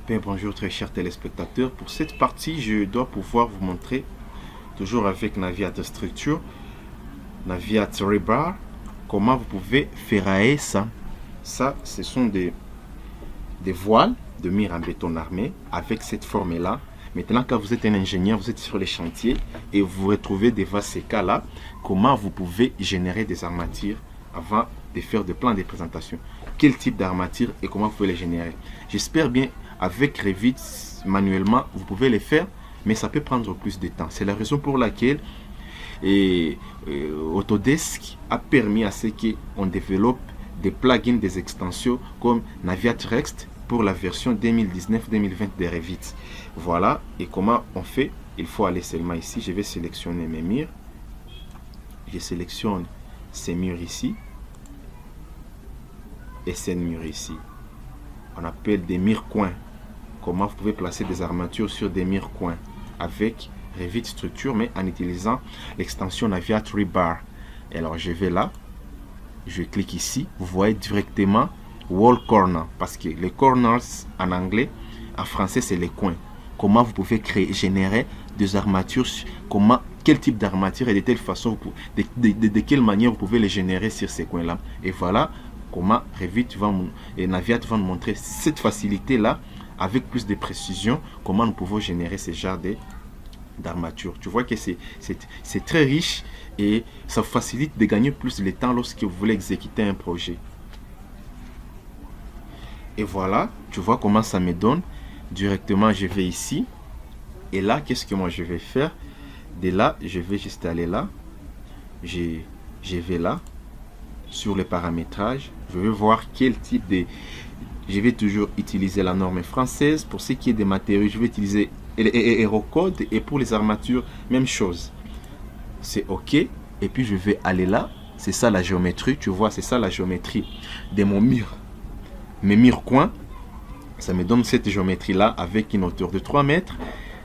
Bien, bonjour très chers téléspectateurs. Pour cette partie, je dois pouvoir vous montrer, toujours avec Naviat Structure, Naviat Rebar, comment vous pouvez ferrailler ça. Ça, ce sont des voiles de mire en béton armé avec cette forme-là. Maintenant, quand vous êtes un ingénieur, vous êtes sur les chantiers et vous retrouvez des vases cas là, comment vous pouvez générer des armatures avant de faire des plans de présentation. Quel type d'armature et comment vous pouvez les générer. J'espère bien, avec Revit, manuellement, vous pouvez les faire, mais ça peut prendre plus de temps. C'est la raison pour laquelle Autodesk a permis à ce qu'on développe des plugins, des extensions comme Naviat Rext pour la version 2019-2020 de Revit. Voilà, et comment on fait? Il faut aller seulement ici, je vais sélectionner mes murs. Je sélectionne ces murs ici et ces murs ici. On appelle des murs coins. Comment vous pouvez placer des armatures sur des murs coins avec Revit Structure, mais en utilisant l'extension Naviat Rebar. Et alors je vais là, je clique ici, vous voyez directement Wall Corner, parce que les corners en anglais, en français c'est les coins. Comment vous pouvez créer, générer des armatures, quel type d'armature et de telle façon, de quelle manière vous pouvez les générer sur ces coins là. Et voilà comment Revit et Naviat vont nous montrer cette facilité là avec plus de précision, comment nous pouvons générer ce genre d'armature. Tu vois que c'est très riche et ça facilite de gagner plus de temps lorsque vous voulez exécuter un projet. Et voilà, tu vois comment ça me donne. Directement, je vais ici. Et là, qu'est-ce que moi je vais faire? De là, je vais juste aller là. Je vais là, sur le paramétrage. Je vais voir quel type de... Je vais toujours utiliser la norme française. Pour ce qui est des matériaux, je vais utiliser Aerocode. Et pour les armatures, même chose. C'est OK. Et puis, je vais aller là. C'est ça la géométrie. Tu vois, c'est ça la géométrie de mon mur. Mes murs coins. Ça me donne cette géométrie-là avec une hauteur de 3 mètres.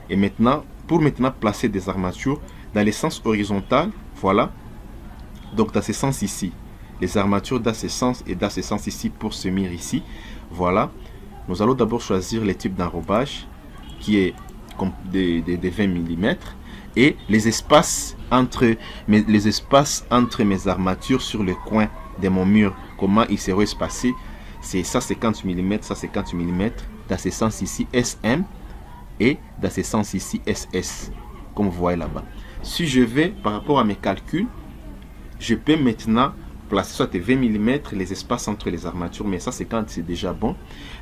Et maintenant, pour maintenant placer des armatures dans le sens horizontal, voilà. Donc, dans ce sens ici. Les armatures dans ce sens et dans ce sens ici pour ce mur ici. Voilà. Nous allons d'abord choisir le type d'enrobage qui est comme de 20 mm. Et les espaces entre mes armatures sur le coin de mon mur, comment ils seront espacés. C'est ça 50 mm, ça 50 mm. Dans ce sens ici SM et dans ce sens ici SS. Comme vous voyez là-bas. Si je vais par rapport à mes calculs, je peux maintenant placer soit 20 mm les espaces entre les armatures, mais ça c'est quand c'est déjà bon.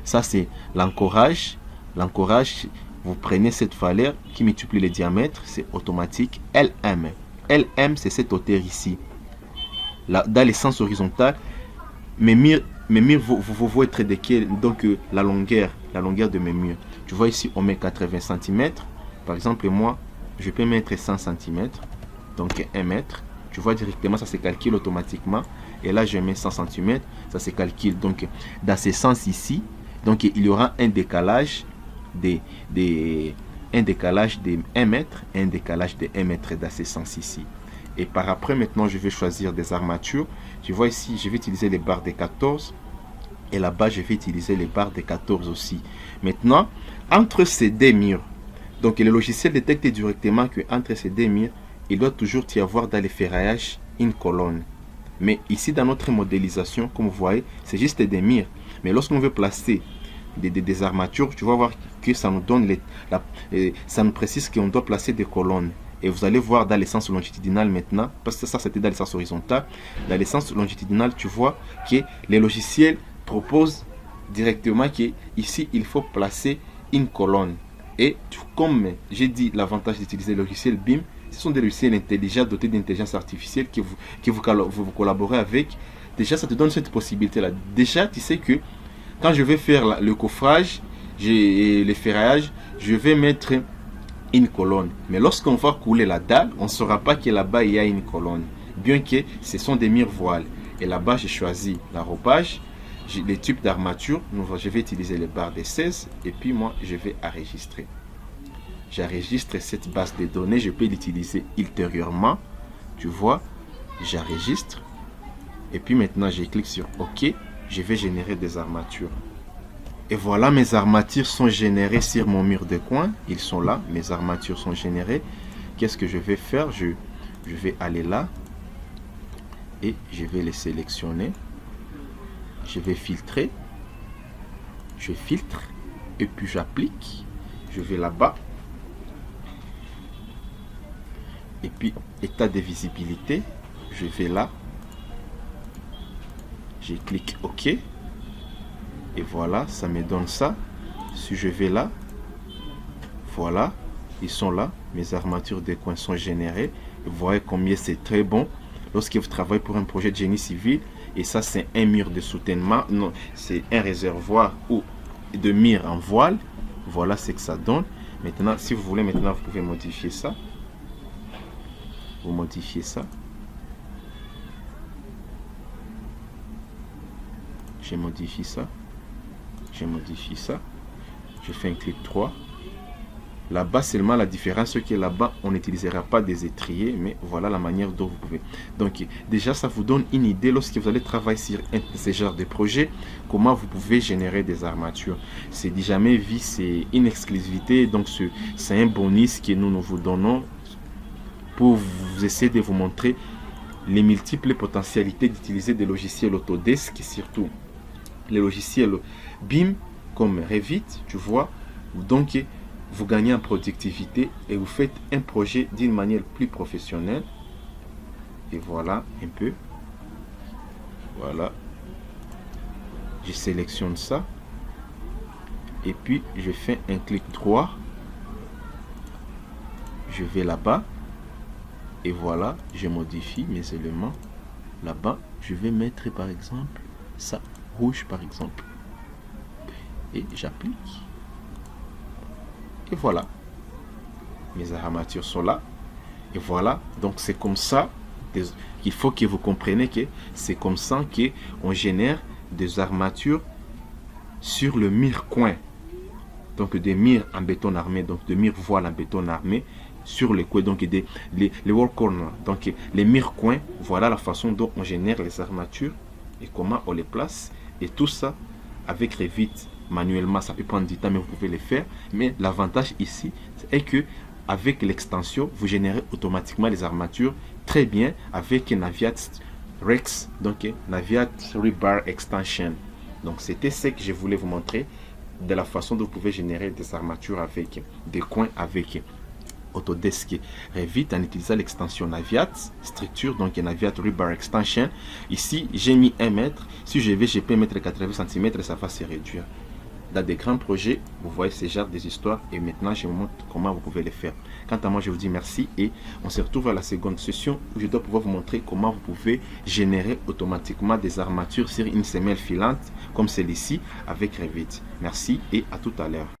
Ça c'est l'encourage. L'encourage, vous prenez cette valeur qui multiplie les diamètres, c'est automatique. LM. LM c'est cette hauteur ici. Là, dans le sens horizontal, mes murs vont être de quel, donc la longueur de mes murs. Tu vois ici on met 80 cm. Par exemple moi je peux mettre 100 cm. Donc 1 mètre. Tu vois directement, ça se calcule automatiquement. Et là, je mets 100 cm. Ça se calcule. Donc, dans ce sens ici, donc il y aura un décalage de 1 mètre, un décalage de 1 mètre dans ce sens ici. Et par après, maintenant, je vais choisir des armatures. Tu vois ici, je vais utiliser les barres de 14. Et là-bas, je vais utiliser les barres de 14 aussi. Maintenant, entre ces deux murs, donc le logiciel détecte directement qu'entre ces deux murs, il doit toujours y avoir dans les ferraillages une colonne. Mais ici dans notre modélisation, comme vous voyez, c'est juste des murs. Mais lorsqu'on veut placer des armatures, tu vas voir que ça nous donne ça nous précise qu'on doit placer des colonnes. Et vous allez voir dans le sens longitudinal maintenant, parce que ça c'était dans le sens horizontal. Dans le sens longitudinal, tu vois que les logiciels proposent directement qu'ici il faut placer une colonne. Et comme j'ai dit, l'avantage d'utiliser le logiciel BIM, ce sont des logiciels intelligents dotés d'intelligence artificielle que vous collaborez avec. Déjà, ça te donne cette possibilité-là. Déjà, tu sais que quand je vais faire le coffrage et le ferraillage, je vais mettre une colonne. Mais lorsqu'on va couler la dalle, on ne saura pas que là-bas, il y a une colonne. Bien que ce sont des murs voiles. Et là-bas, j'ai choisi l'enrobage, les types d'armature. Je vais utiliser les barres de 16 et puis moi, je vais enregistrer. J'enregistre cette base de données, je peux l'utiliser ultérieurement. Tu vois, j'enregistre. Et puis maintenant, je clique sur OK. Je vais générer des armatures. Et voilà, mes armatures sont générées sur mon mur de coin. Ils sont là, mes armatures sont générées. Qu'est-ce que je vais faire? Je vais aller là et je vais les sélectionner. Je vais filtrer. Je filtre et puis j'applique. Je vais là-bas. Et puis, état de visibilité. Je vais là. Je clique OK. Et voilà, ça me donne ça. Si je vais là, voilà, ils sont là. Mes armatures de coin sont générées. Vous voyez combien c'est très bon lorsque vous travaillez pour un projet de génie civil. Et ça, c'est un mur de soutènement. Non, c'est un réservoir ou de mur en voile. Voilà ce que ça donne. Maintenant, si vous voulez, maintenant, vous pouvez modifier ça. Vous modifiez ça. Je modifie ça. Je modifie ça. Je fais un clic droit. Là-bas, seulement la différence, c'est que là-bas, on n'utilisera pas des étriers, mais voilà la manière dont vous pouvez. Donc, déjà, ça vous donne une idée lorsque vous allez travailler sur ce genre de projet, comment vous pouvez générer des armatures. C'est dit jamais vu, c'est une exclusivité, donc c'est un bonus que nous vous donnons pour vous essayer de vous montrer les multiples potentialités d'utiliser des logiciels Autodesk, et surtout les logiciels BIM comme Revit, tu vois. Donc, vous gagnez en productivité et vous faites un projet d'une manière plus professionnelle. Et voilà un peu. Voilà. Je sélectionne ça. Et puis, je fais un clic droit. Je vais là-bas. Et voilà, je modifie mes éléments. Là-bas, je vais mettre par exemple ça, rouge par exemple. Et j'applique. Et voilà. Mes armatures sont là. Et voilà. Donc c'est comme ça. Il faut que vous compreniez que c'est comme ça qu'on génère des armatures sur le mur coin. Donc des murs en béton armé. Donc des murs voiles en béton armé. Sur les coins, donc les wall corners, donc les murs coins. Voilà la façon dont on génère les armatures et comment on les place. Et tout ça avec Revit manuellement, ça peut prendre du temps, mais vous pouvez le faire. Mais l'avantage ici est que avec l'extension, vous générez automatiquement les armatures très bien avec Naviat Rex, donc Naviat Rebar Extension. Donc c'était ce que je voulais vous montrer de la façon dont vous pouvez générer des armatures avec des coins avec Autodesk Revit en utilisant l'extension Naviat structure, donc Naviat Rebar Extension. Ici j'ai mis 1 mètre. Si je peux mettre 80 cm, ça va se réduire. Dans des grands projets, vous voyez ce genre des histoires et maintenant je vous montre comment vous pouvez les faire. Quant à moi, je vous dis merci et on se retrouve à la seconde session où je dois pouvoir vous montrer comment vous pouvez générer automatiquement des armatures sur une semelle filante comme celle-ci avec Revit. Merci et à tout à l'heure.